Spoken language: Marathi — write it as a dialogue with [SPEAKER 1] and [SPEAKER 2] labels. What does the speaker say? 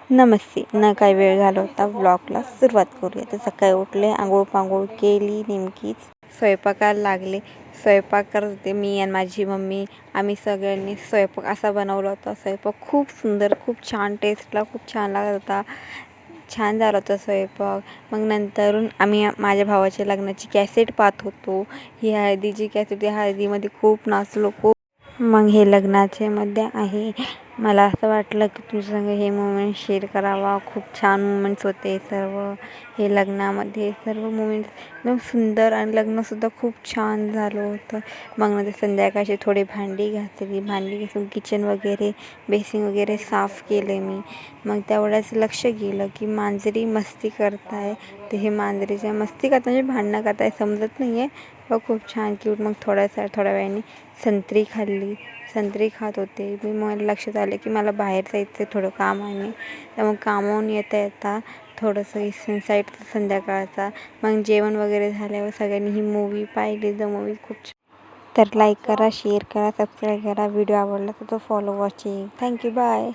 [SPEAKER 1] नमस्ते. न काही वेळ घालवता व्लॉगला सुरुवात करूया. तर सकाळी उठले, आंघोळ केली, नेमकीच स्वयंपाकाला लागले. स्वयंपाक करत होते मी आणि माझी मम्मी. आम्ही सगळ्यांनी स्वयंपाक असा बनवला होता. स्वयंपाक खूप सुंदर, खूप छान टेस्टला खूप छान लागत होता. छान झाला होता स्वयंपाक. मग नंतरून आम्ही माझ्या भावाच्या लग्नाची कॅसेट पाहत होतो. ही हळदीची कॅसेट, या हळदीमध्ये खूप नाचलो खूप. मग हे लग्नाचे मध्ये आहे. मला असं वाटलं की तुमच्यासंग हे मोमेंट शेअर करावा. खूप छान मोमेंट्स होते सर्व. हे लग्नामध्ये सर्व मोमेंट्स एकदम सुंदर आणि लग्नसुद्धा खूप छान झालं होतं. मग नंतर संध्याकाळची थोडी भांडी घासली. भांडी घासून किचन वगैरे बेसिंग वगैरे साफ केले मी. मग तेवढ्याच लक्ष गेलं की मांजरी मस्ती करताय. तर हे मांजरीच्या मस्ती करता म्हणजे भांडणं करताय समजत नाही आहे. खूप छान क्यूट. मग थोड्या वेळाने संत्री खाल्ली. संत्री खात होते मी. मला लक्षात आलं की मला बाहेर जायचं थोडं काम आहे. तर मग कामावून येता थोडंसं साईड संध्याकाळचा. मग जेवण वगैरे झाल्यावर सगळ्यांनी ही मूवी पाहिली. द मूवी खूप छान. तर लाईक करा, शेअर करा, सबस्क्राईब करा. व्हिडिओ आवडला तर तो फॉलो वॉचिंग. थँक्यू. बाय.